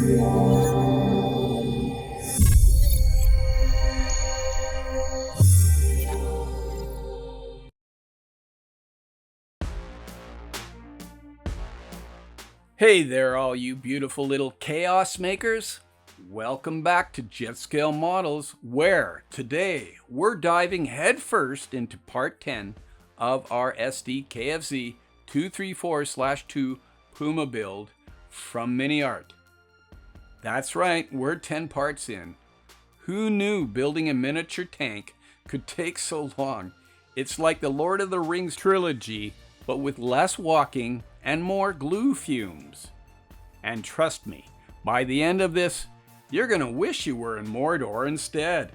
Hey there, all you beautiful little chaos makers. Welcome back to Jet Scale Models, where today we're diving headfirst into part 10 of our SD KFZ 234/2 Puma build from MiniArt. That's right, we're 10 parts in. Who knew building a miniature tank could take so long? It's like the Lord of the Rings trilogy, but with less walking and more glue fumes. And trust me, by the end of this, you're gonna wish you were in Mordor instead.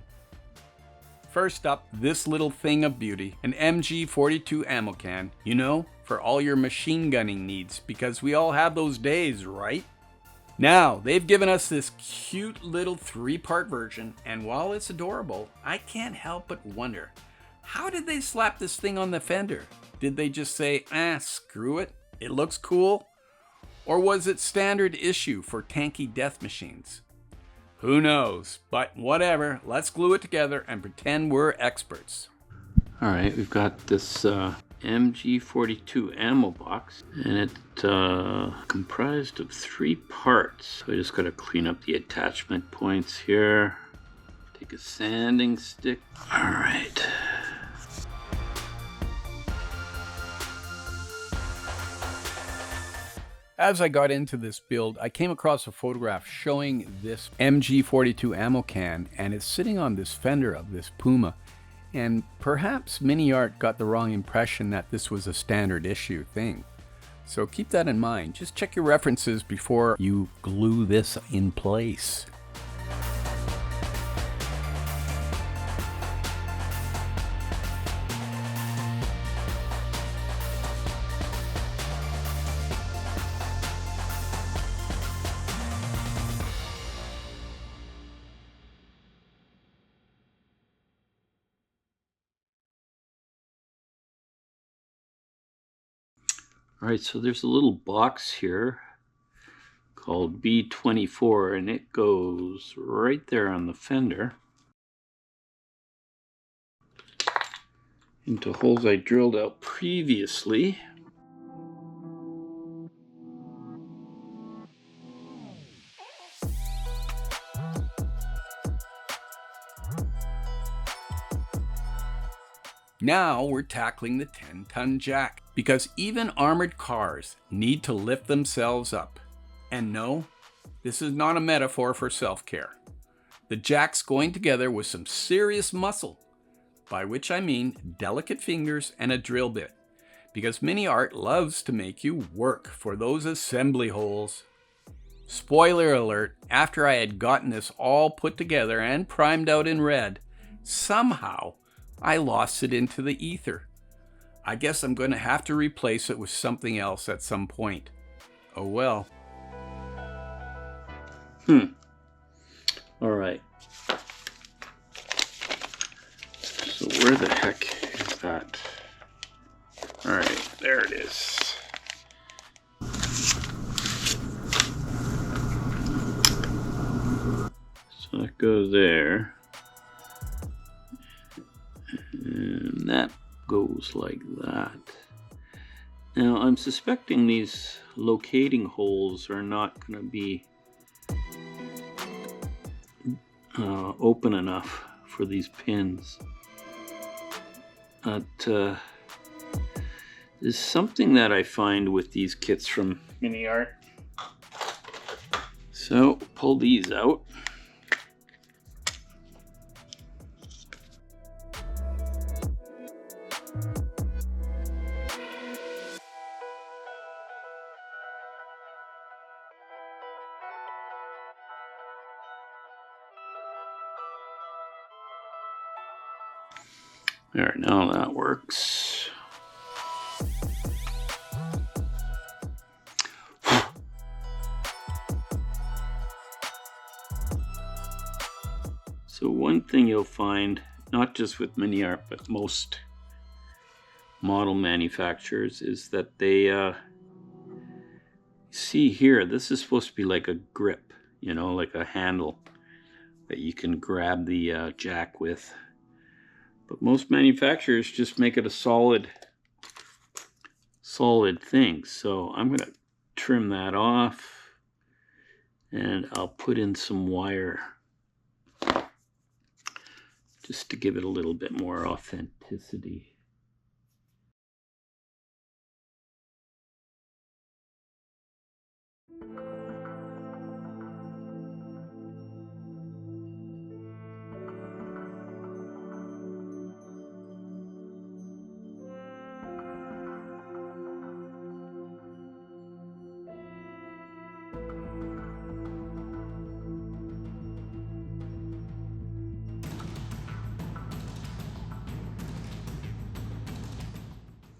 First up, this little thing of beauty, an MG42 ammo can, you know, for all your machine gunning needs, because we all have those days, right? Now, they've given us this cute little 3-part version, and while it's adorable, I can't help but wonder, how did they slap this thing on the Fender? Did they just say, screw it, it looks cool? Or was it standard issue for tanky death machines? Who knows, but whatever, let's glue it together and pretend we're experts. All right, we've got this MG42 ammo box, and it comprised of 3 parts. So I just got to clean up the attachment points here. Take a sanding stick. All right. As I got into this build, I came across a photograph showing this MG42 ammo can, and it's sitting on this fender of this Puma. And perhaps MiniArt got the wrong impression that this was a standard issue thing. So keep that in mind. Just check your references before you glue this in place. All right, so there's a little box here called B24, and it goes right there on the fender into holes I drilled out previously. Now we're tackling the 10-ton jack, because even armored cars need to lift themselves up. And no, this is not a metaphor for self-care. The jack's going together with some serious muscle, by which I mean delicate fingers and a drill bit, because MiniArt loves to make you work for those assembly holes. Spoiler alert, after I had gotten this all put together and primed out in red, somehow I lost it into the ether. I guess I'm going to have to replace it with something else at some point. Oh well. All right. So where the heck is that? All right, there it is. So that goes there. And that goes like that. Now I'm suspecting these locating holes are not going to be open enough for these pins. But there's something that I find with these kits from MiniArt. So pull these out. There, now that works. So one thing you'll find, not just with MiniArt, but most model manufacturers, is that they see here, this is supposed to be like a grip. you know, like a handle that you can grab the jack with. But most manufacturers just make it a solid thing. So I'm going to trim that off, and I'll put in some wire just to give it a little bit more authenticity.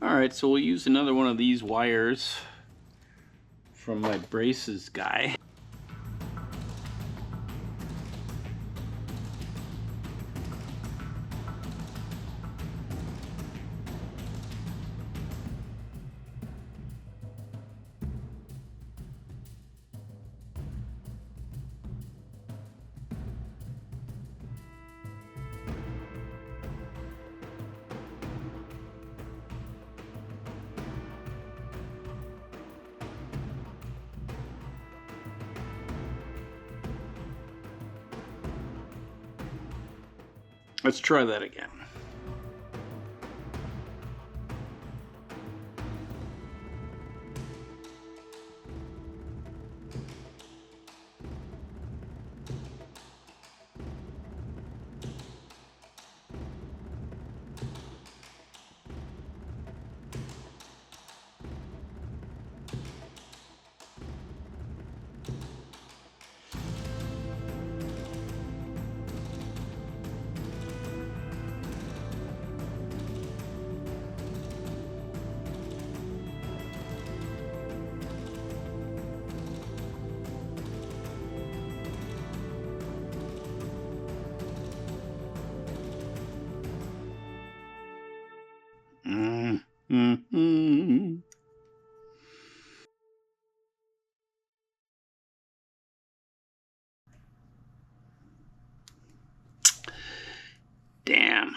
Alright, so we'll use another one of these wires from my braces guy. Let's try that again. Mm-hmm. Damn.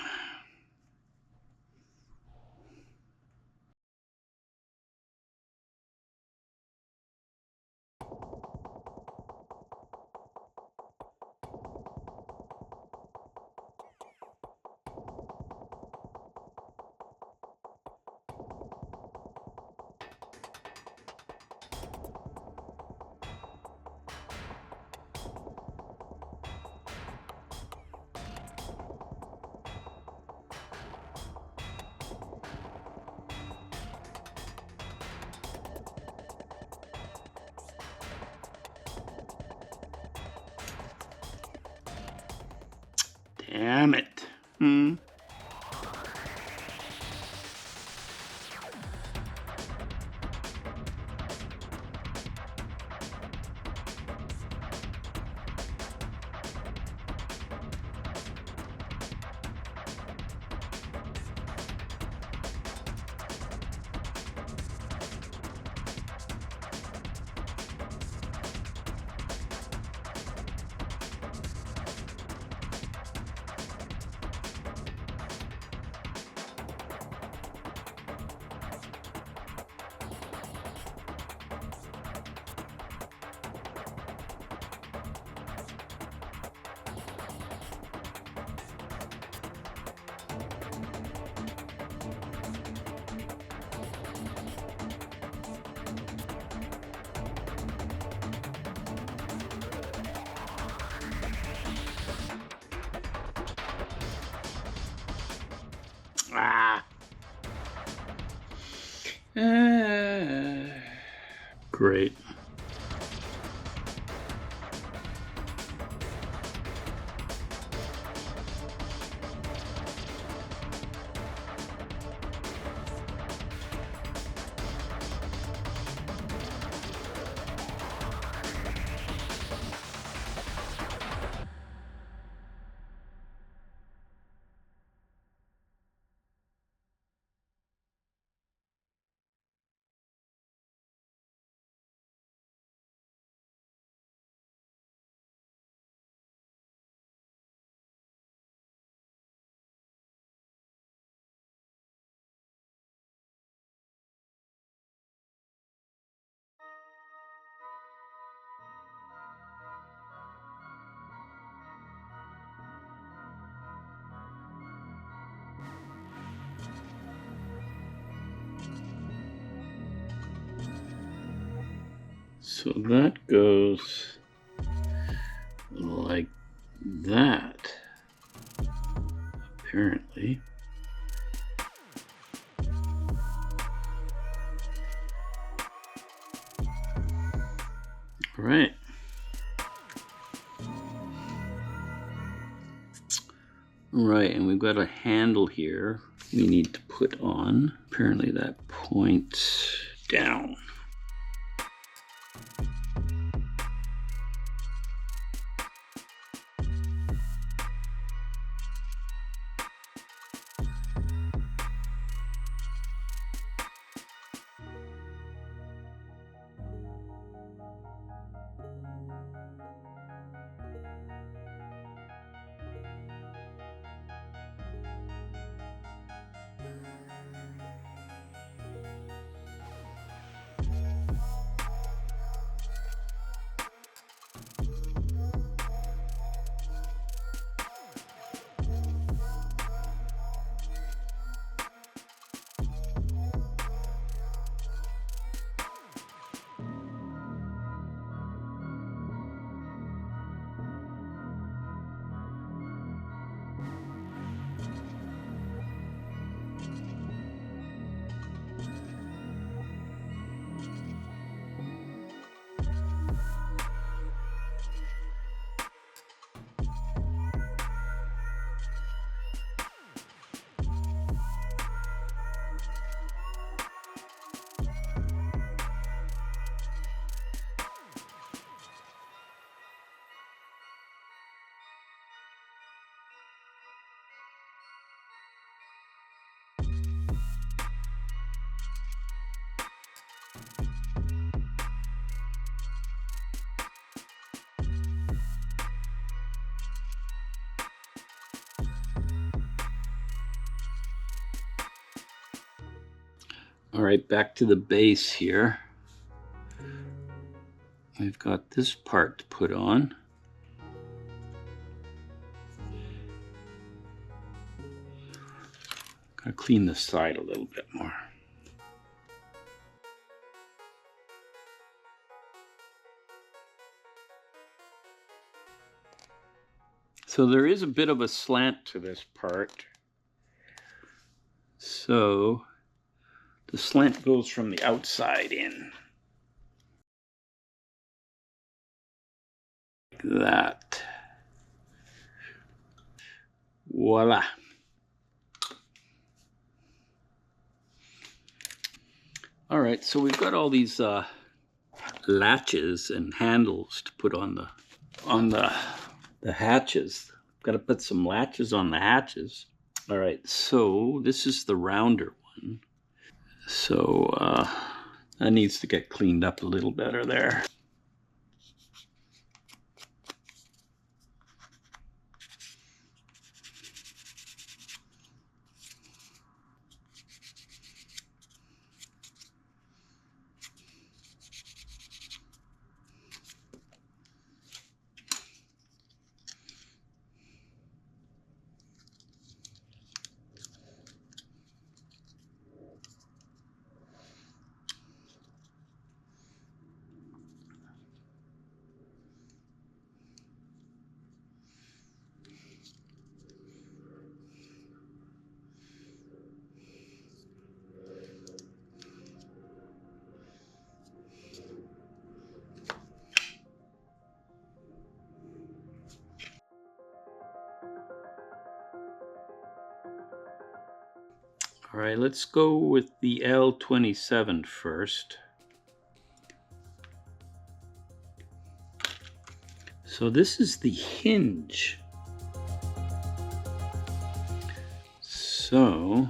Damn it. Ah. Great. So that goes like that, apparently. All right. Right, and we've got a handle here we need to put on. Apparently that points down. All right, back to the base here. We've got this part to put on. Gotta clean the side a little bit more. So there is a bit of a slant to this part. So the slant goes from the outside in. Like that. Voila. All right, so we've got all these latches and handles to put on the hatches. Got to put some latches on the hatches. All right, so this is the rounder one. So that needs to get cleaned up a little better there. All right, let's go with the L27 first. So this is the hinge. So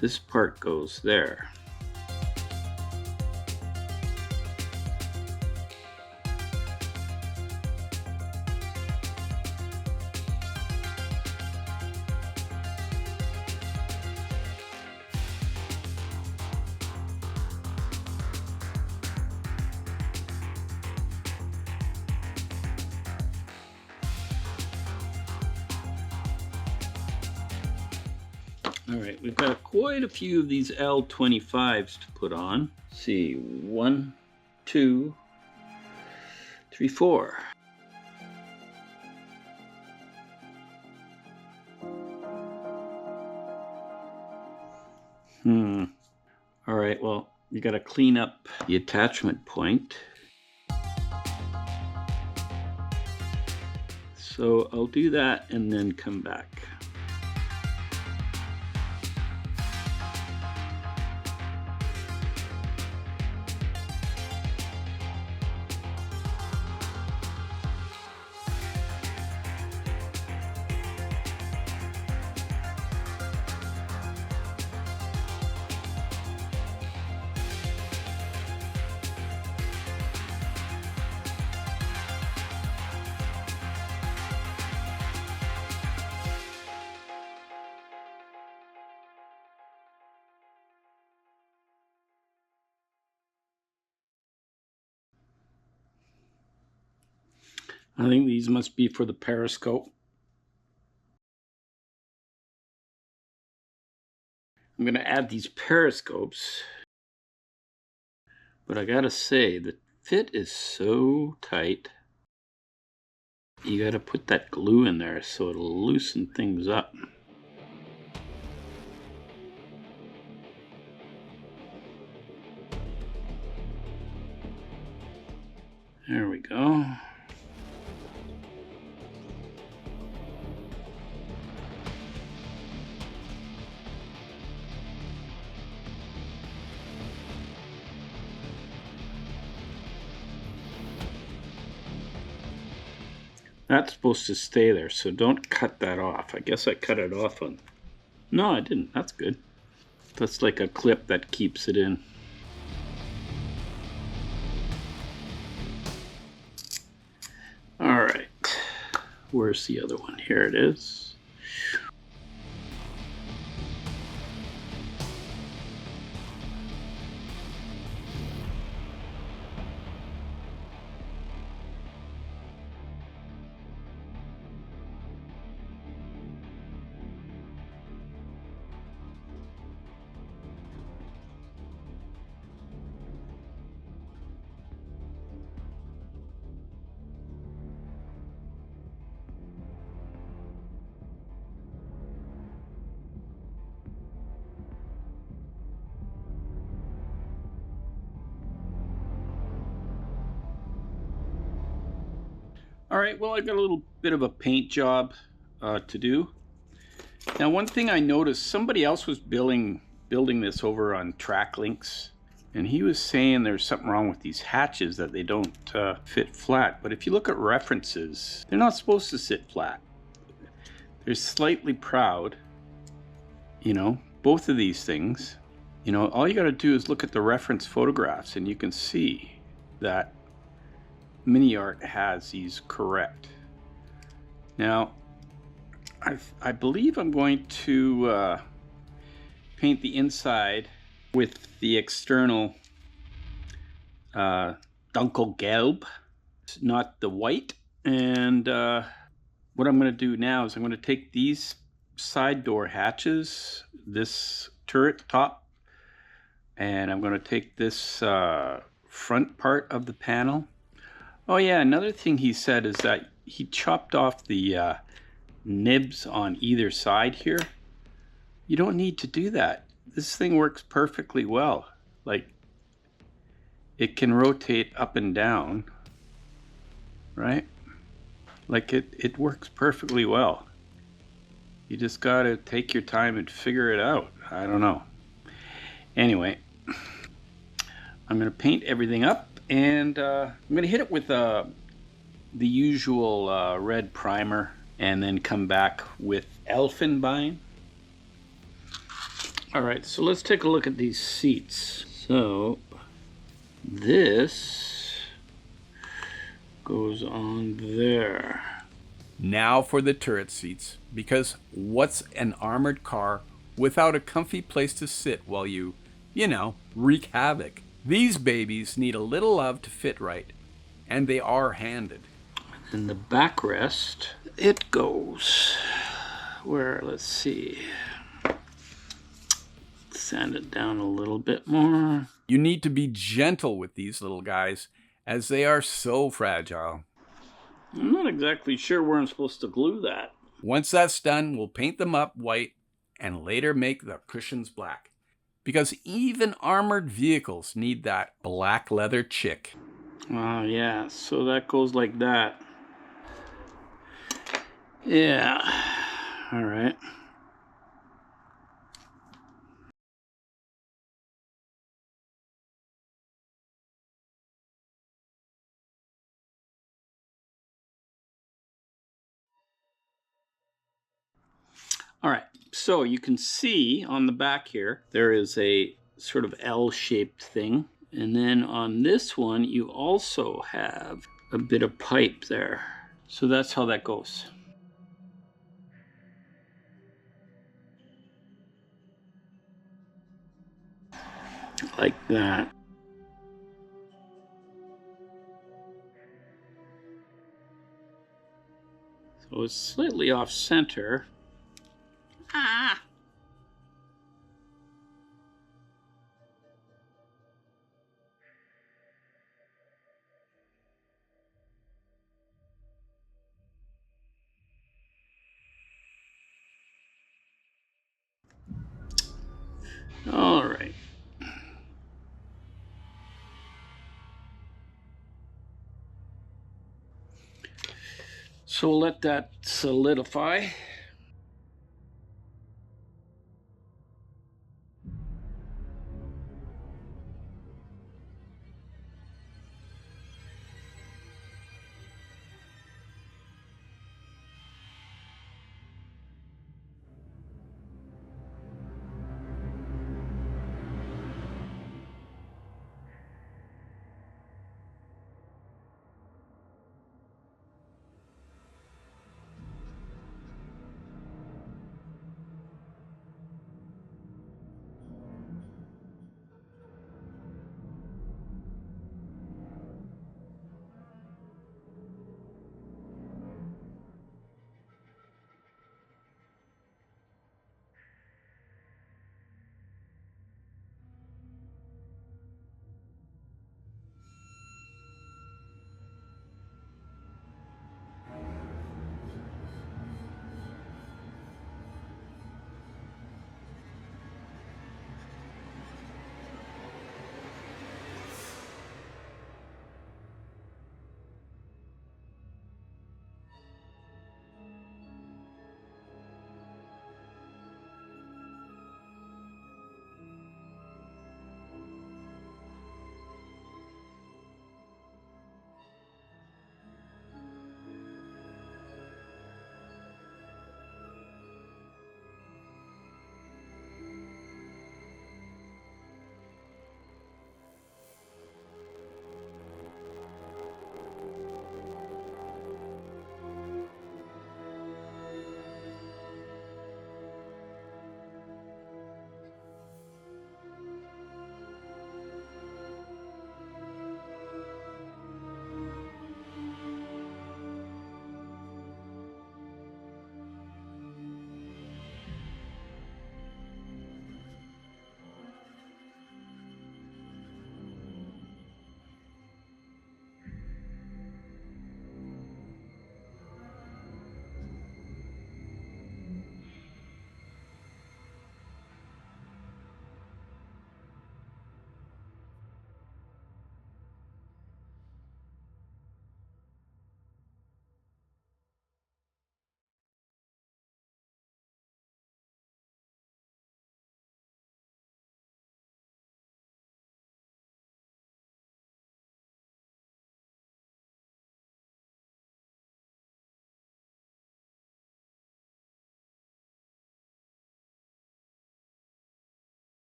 this part goes there. All right, we've got quite a few of these L25s to put on. Let's see, 1, 2, 3, 4. All right, well, you got to clean up the attachment point. So I'll do that and then come back. I think these must be for the periscope. I'm going to add these periscopes, but I gotta say the fit is so tight. You gotta put that glue in there so it'll loosen things up. There we go. That's supposed to stay there, so don't cut that off. I guess I cut it off on... No, I didn't. That's good. That's like a clip that keeps it in. All right. Where's the other one? Here it is. All right, well, I got a little bit of a paint job to do. Now, one thing I noticed, somebody else was building this over on Track Links, and he was saying there's something wrong with these hatches, that they don't fit flat. But if you look at references, they're not supposed to sit flat. They're slightly proud, you know, both of these things. You know, all you got to do is look at the reference photographs, and you can see that MiniArt has these correct. Now, I believe I'm going to paint the inside with the external Dunkelgelb, not the white. And what I'm going to do now is I'm going to take these side door hatches, this turret top, and I'm going to take this front part of the panel. Oh yeah, another thing he said is that he chopped off the nibs on either side here. You don't need to do that. This thing works perfectly well. Like, it can rotate up and down, right? Like, it works perfectly well. You just gotta take your time and figure it out. I don't know. Anyway, I'm gonna paint everything up. And I'm going to hit it with the usual red primer, and then come back with Elfenbein. All right, so let's take a look at these seats. So this goes on there. Now for the turret seats, because what's an armored car without a comfy place to sit while you know, wreak havoc? These babies need a little love to fit right, and they are handed. And the backrest, it goes where, let's see, sand it down a little bit more. You need to be gentle with these little guys as they are so fragile. I'm not exactly sure where I'm supposed to glue that. Once that's done, we'll paint them up white and later make the cushions black. Because even armored vehicles need that black leather chick. Oh yeah, so that goes like that. Yeah, all right. All right, so you can see on the back here, there is a sort of L-shaped thing. And then on this one, you also have a bit of pipe there. So that's how that goes. Like that. So it's slightly off center. Ah! All right. So we'll let that solidify.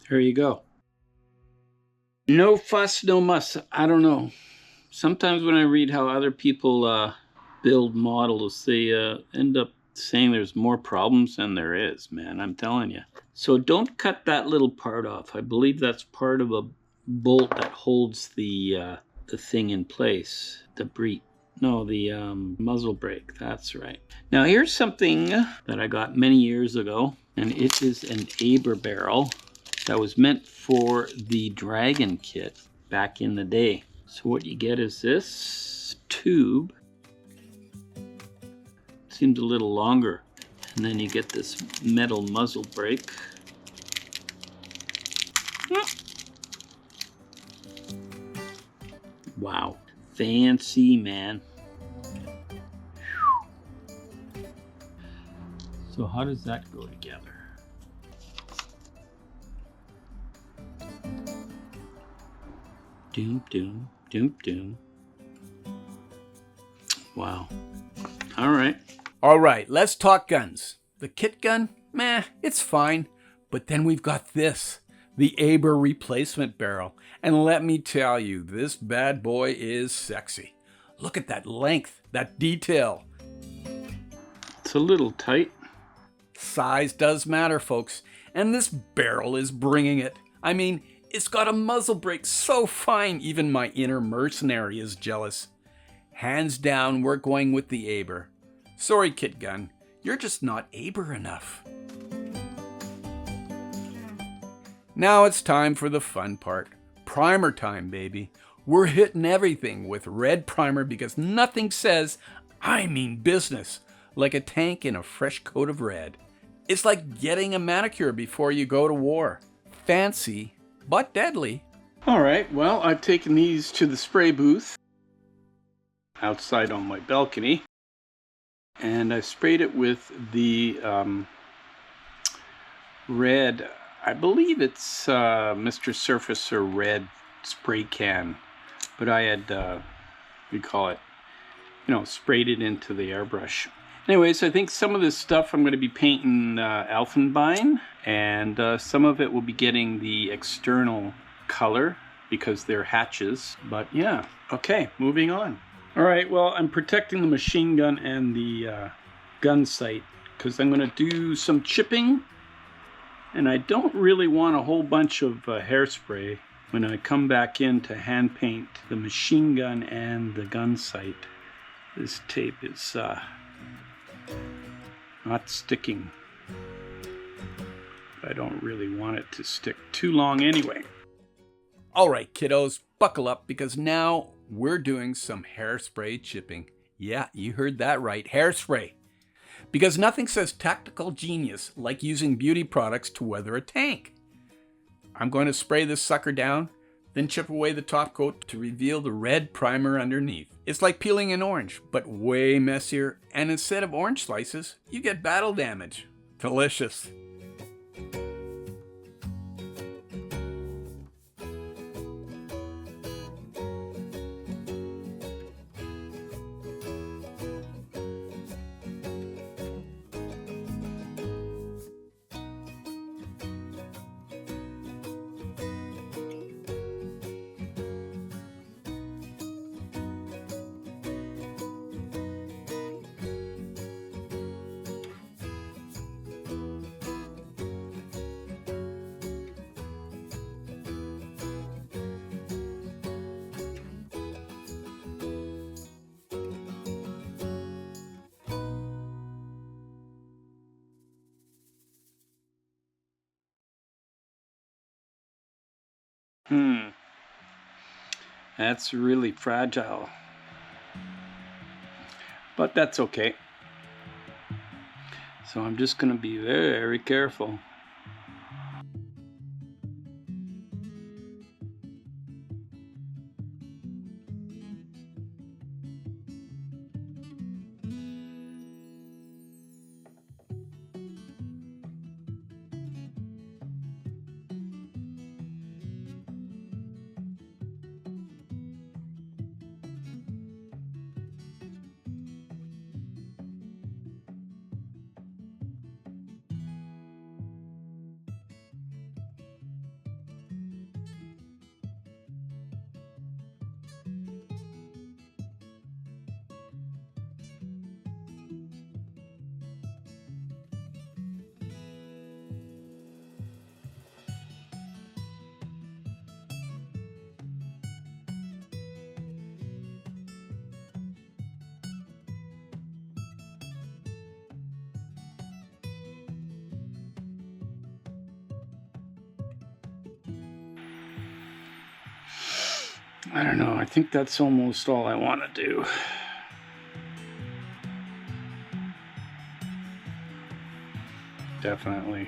There you go. No fuss, no muss. I don't know. Sometimes when I read how other people build models, they end up saying there's more problems than there is, man. I'm telling you. So don't cut that little part off. I believe that's part of a bolt that holds the thing in place. The breech. No, the muzzle brake. That's right. Now here's something that I got many years ago, and it is an Aber barrel that was meant for the Dragon kit back in the day. So what you get is this tube. Seems a little longer. And then you get this metal muzzle brake. Wow. Fancy, man. So how does that go together? Doom, doom, doom, doom. Wow. All right. All right, let's talk guns. The kit gun, meh, it's fine. But then we've got this, the Aber replacement barrel. And let me tell you, this bad boy is sexy. Look at that length, that detail. It's a little tight. Size does matter, folks. And this barrel is bringing it. I mean, it's got a muzzle brake so fine, even my inner mercenary is jealous. Hands down, we're going with the Aber. Sorry, kit gun, you're just not Aber enough. Now it's time for the fun part. Primer time, baby. We're hitting everything with red primer because nothing says, I mean business, like a tank in a fresh coat of red. It's like getting a manicure before you go to war. Fancy, but deadly. All right, well, I've taken these to the spray booth outside on my balcony. And I sprayed it with the red, I believe it's Mr. Surfacer red spray can. But I had, sprayed it into the airbrush. Anyways, I think some of this stuff I'm going to be painting Elfenbein, and some of it will be getting the external color because they're hatches. But yeah, okay, moving on. All right, well, I'm protecting the machine gun and the gun sight because I'm going to do some chipping, and I don't really want a whole bunch of hairspray when I come back in to hand paint the machine gun and the gun sight. This tape is not sticking. I don't really want it to stick too long anyway. All right, kiddos, buckle up because now we're doing some hairspray chipping. Yeah, you heard that right, hairspray. Because nothing says tactical genius like using beauty products to weather a tank. I'm going to spray this sucker down, then chip away the top coat to reveal the red primer underneath. It's like peeling an orange, but way messier, and instead of orange slices, you get battle damage. Delicious. That's really fragile. But that's okay. So I'm just going to be very careful. I don't know, I think that's almost all I want to do. Definitely.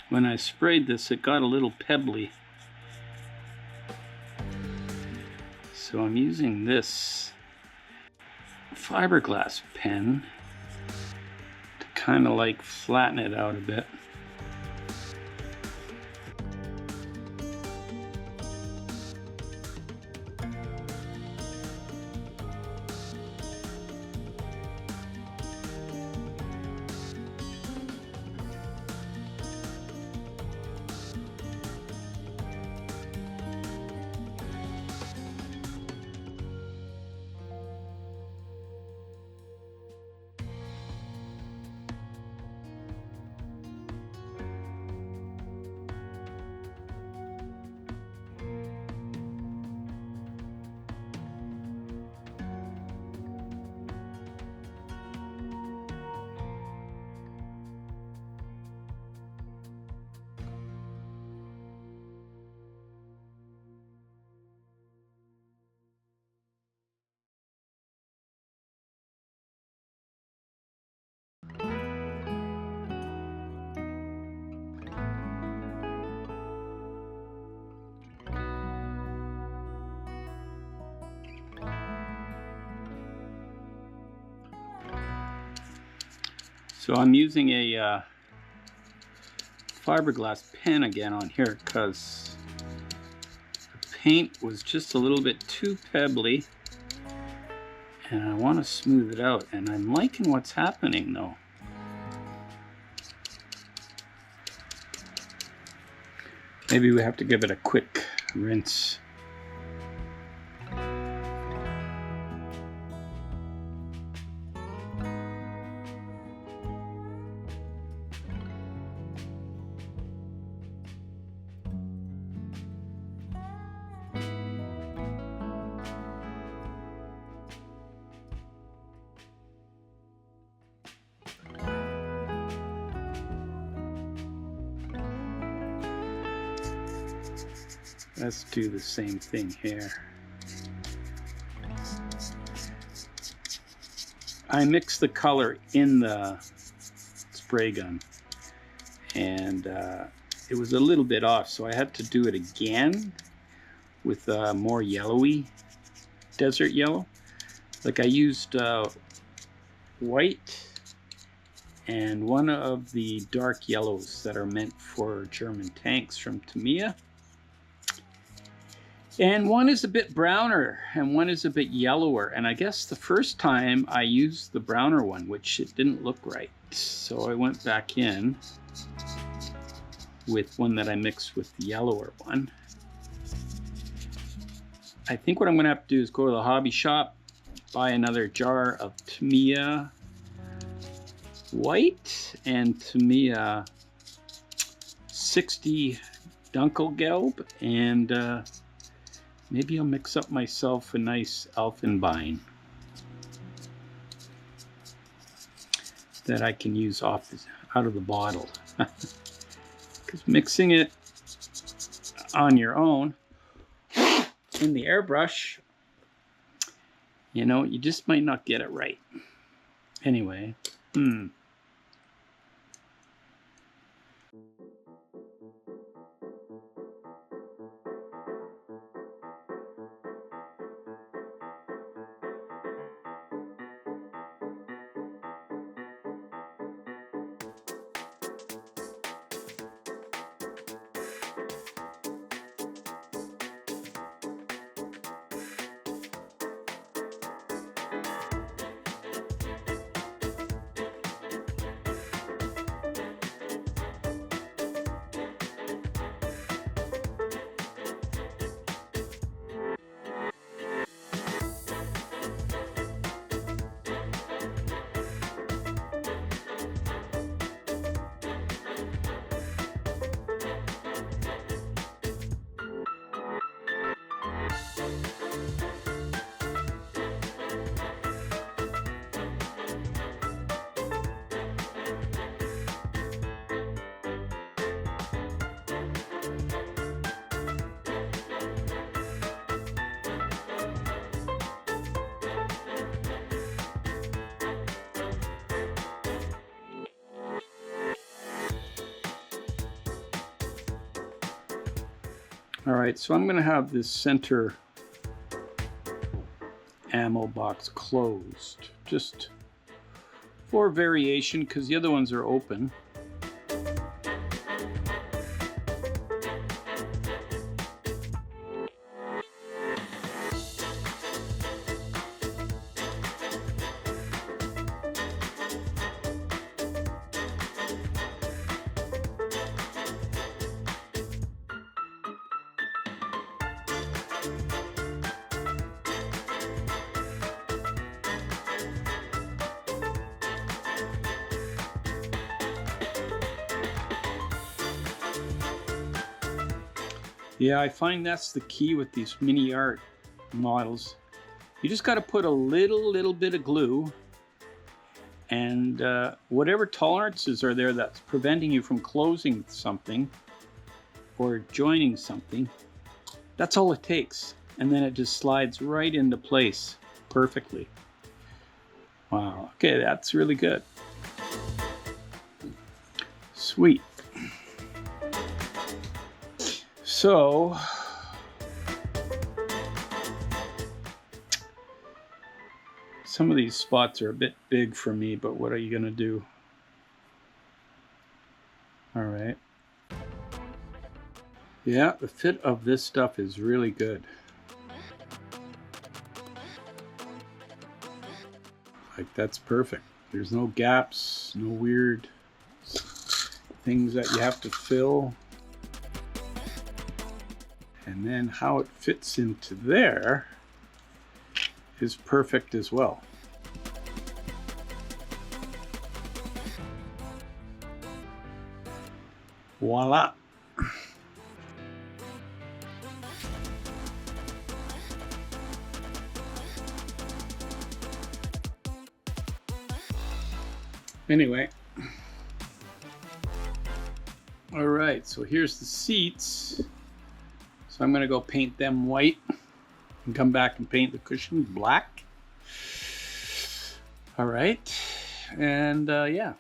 When I sprayed this, it got a little pebbly. So I'm using this fiberglass pen to kind of like flatten it out a bit. So I'm using a fiberglass pen again on here because the paint was just a little bit too pebbly and I want to smooth it out, and I'm liking what's happening though. Maybe we have to give it a quick rinse. Let's do the same thing here. I mixed the color in the spray gun and it was a little bit off, so I had to do it again with more yellowy desert yellow. Like I used white and one of the dark yellows that are meant for German tanks from Tamiya. And one is a bit browner and one is a bit yellower. And I guess the first time I used the browner one, which it didn't look right. So I went back in with one that I mixed with the yellower one. I think what I'm gonna have to do is go to the hobby shop, buy another jar of Tamiya white and Tamiya 60 Dunkelgelb, and maybe I'll mix up myself a nice Elfenbein that I can use out of the bottle. Because mixing it on your own in the airbrush, you know, you just might not get it right. Anyway, all right, so I'm going to have this center ammo box closed, just for variation, because the other ones are open. Yeah, I find that's the key with these MiniArt models. You just got to put a little bit of glue, and whatever tolerances are there that's preventing you from closing something or joining something, that's all it takes. And then it just slides right into place perfectly. Wow, okay, that's really good. Sweet. So, some of these spots are a bit big for me, but what are you going to do? All right. Yeah, the fit of this stuff is really good. Like, that's perfect. There's no gaps, no weird things that you have to fill. And then how it fits into there is perfect as well. Voila. Anyway. All right, so here's the seats. So I'm going to go paint them white and come back and paint the cushion black. All right, and yeah.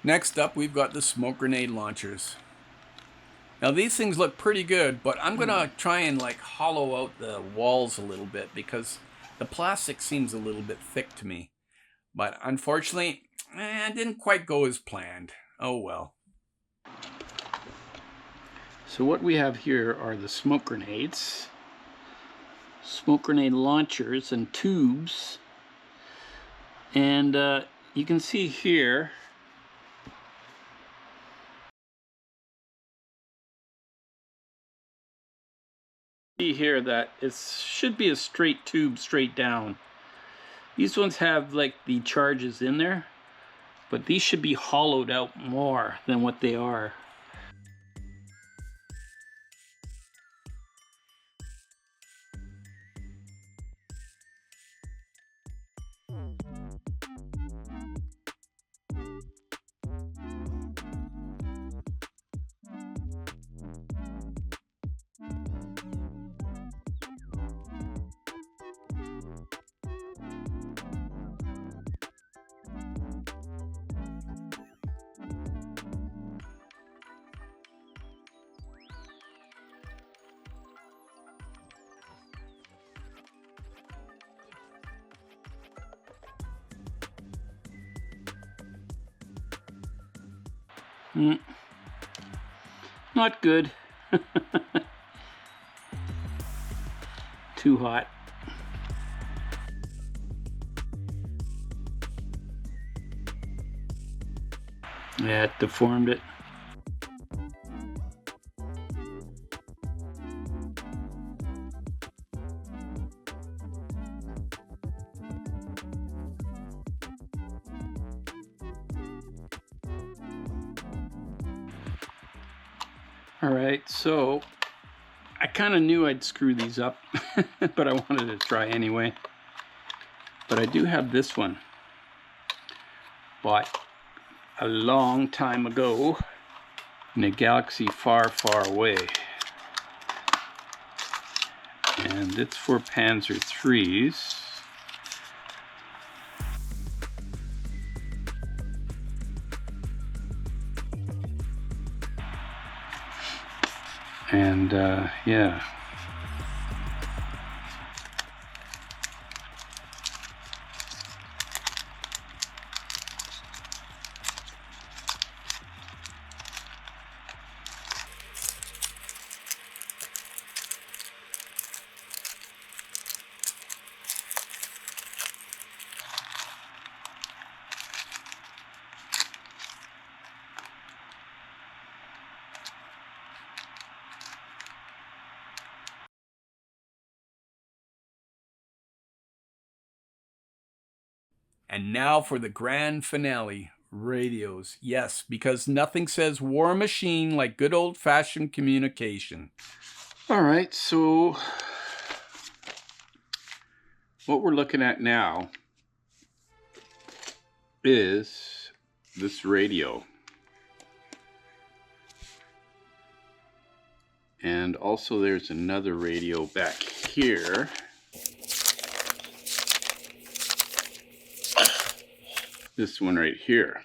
Next up, we've got the smoke grenade launchers. Now these things look pretty good, but I'm gonna try and like hollow out the walls a little bit because the plastic seems a little bit thick to me. But unfortunately, it didn't quite go as planned. Oh well. So what we have here are the smoke grenades, smoke grenade launchers and tubes, and you can see here that it should be a straight tube straight down. These ones have like the charges in there, but these should be hollowed out more than what they are. Not good. Too hot. Yeah, it deformed it. Alright, so I kind of knew I'd screw these up, but I wanted to try anyway. But I do have this one. Bought a long time ago in a galaxy far, far away. And it's for Panzer IIIs. And yeah. And now for the grand finale, radios. Yes, because nothing says war machine like good old-fashioned communication. All right, so what we're looking at now is this radio. And also there's another radio back here. This one right here.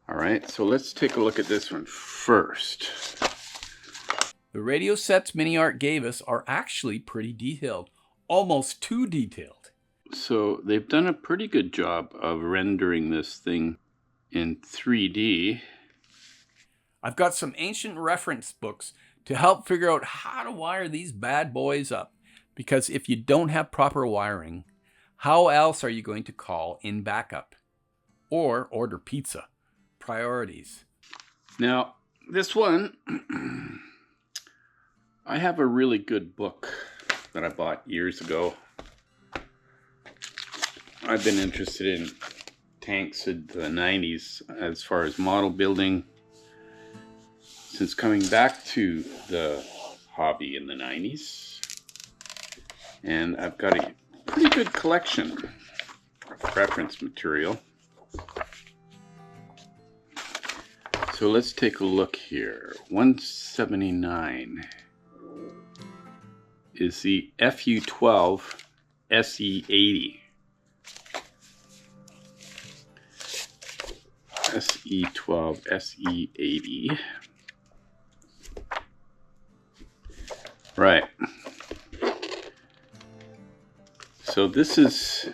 All right, so let's take a look at this one first. The radio sets MiniArt gave us are actually pretty detailed, almost too detailed. So they've done a pretty good job of rendering this thing in 3D. I've got some ancient reference books to help figure out how to wire these bad boys up, because if you don't have proper wiring, how else are you going to call in backup or order pizza? Priorities. Now, this one, I have a really good book that I bought years ago. I've been interested in tanks in the 90s as far as model building since coming back to the hobby in the 90s. And I've got a pretty good collection of reference material. So let's take a look here. 179 is the FU12 SE80. SE12, SE80. Right. So this is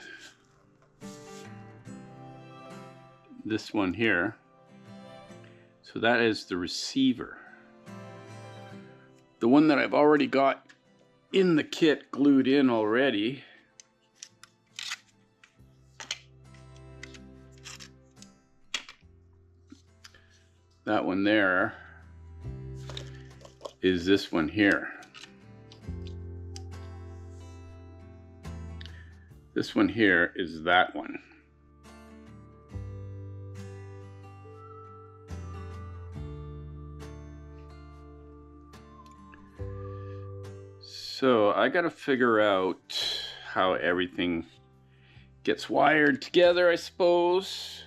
this one here. So that is the receiver. The one that I've already got in the kit glued in already. That one there is this one here. This one here is that one. So I gotta figure out how everything gets wired together, I suppose.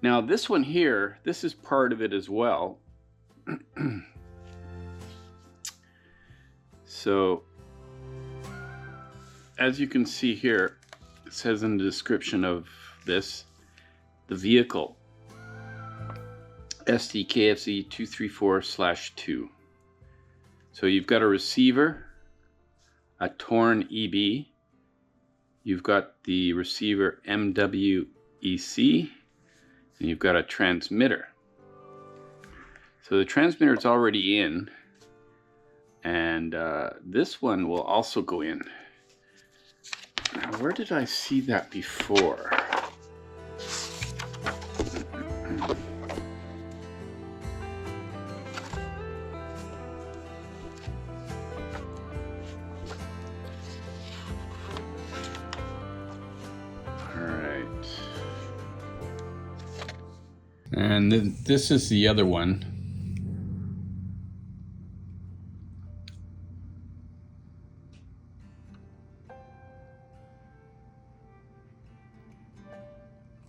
Now this one here, this is part of it as well. So as you can see here, it says in the description of this, the vehicle, SDKFZ 234/2. So you've got a receiver, a torn EB, you've got the receiver MWEC, and you've got a transmitter. So the transmitter is already in, and this one will also go in. Now, where did I see that before? And then this is the other one.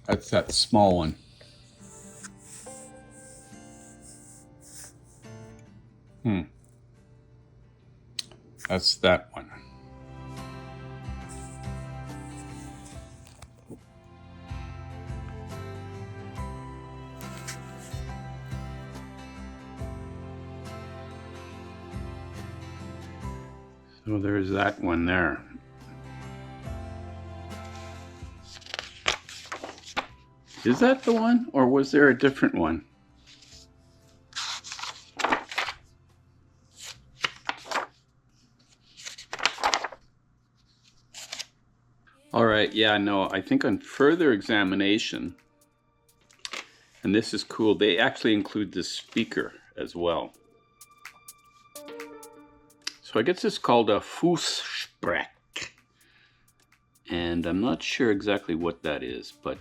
That's that small one. That's that one. So there's that one there. Is that the one, or was there a different one? All right, yeah, no, I think on further examination, and this is cool, they actually include the speaker as well. So I guess it's called a Fußsprech, and I'm not sure exactly what that is, but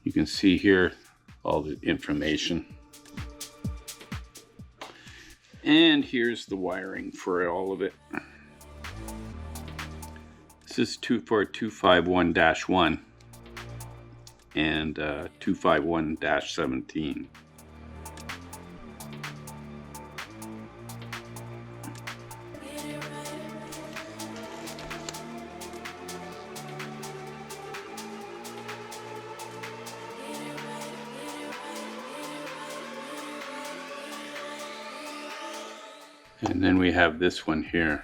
you can see here all the information. And here's the wiring for all of it. This is 24251-1 and 251-17. And then we have this one here.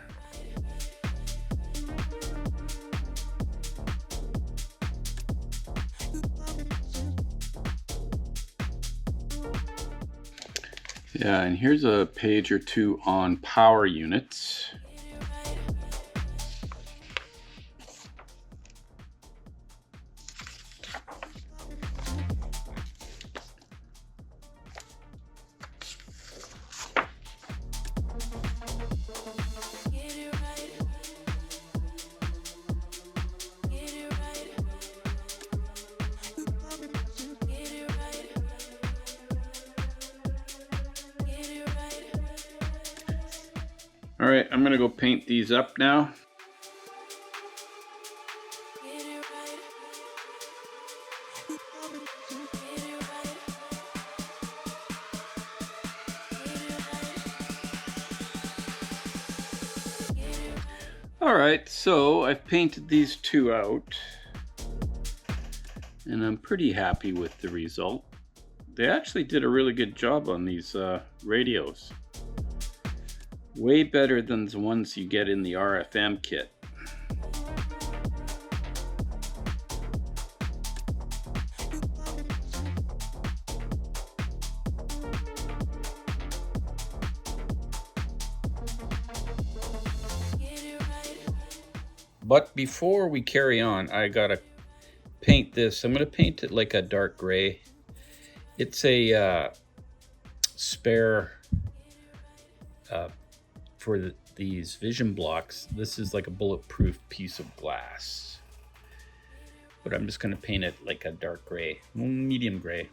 Yeah, and here's a page or two on power units. All right, I'm gonna go paint these up now. Alright, so I've painted these two out, and I'm pretty happy with the result. They actually did a really good job on these radios. Way better than the ones you get in the RFM kit. But before we carry on, I gotta paint this. I'm gonna paint it like a dark gray. It's a spare for these vision blocks. This is like a bulletproof piece of glass. But I'm just gonna paint it like a dark gray, medium gray.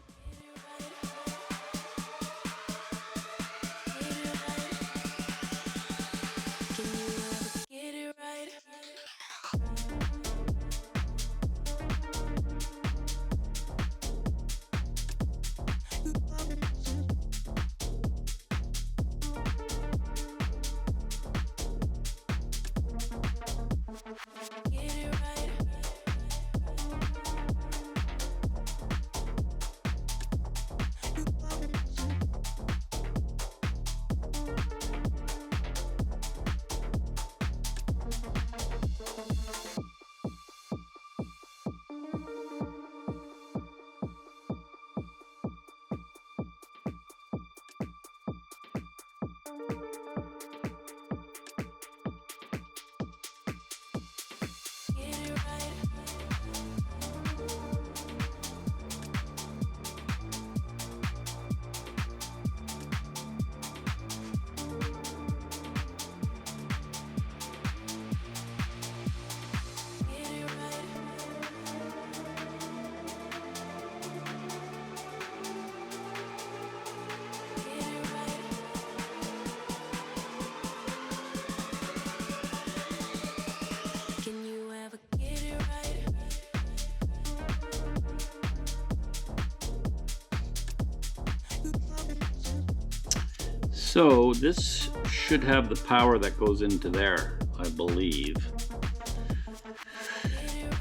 So this should have the power that goes into there, I believe.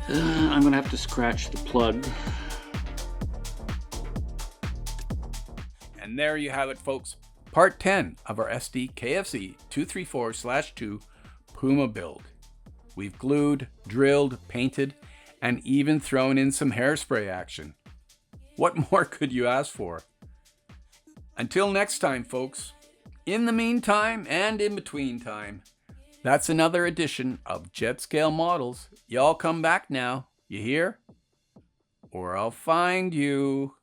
I'm gonna have to scratch the plug. And there you have it, folks. Part 10 of our SD KFZ 234/2 Puma build. We've glued, drilled, painted, and even thrown in some hairspray action. What more could you ask for? Until next time, folks. In the meantime and in between time, that's another edition of Jet Scale Models. Y'all come back now, you hear? Or I'll find you.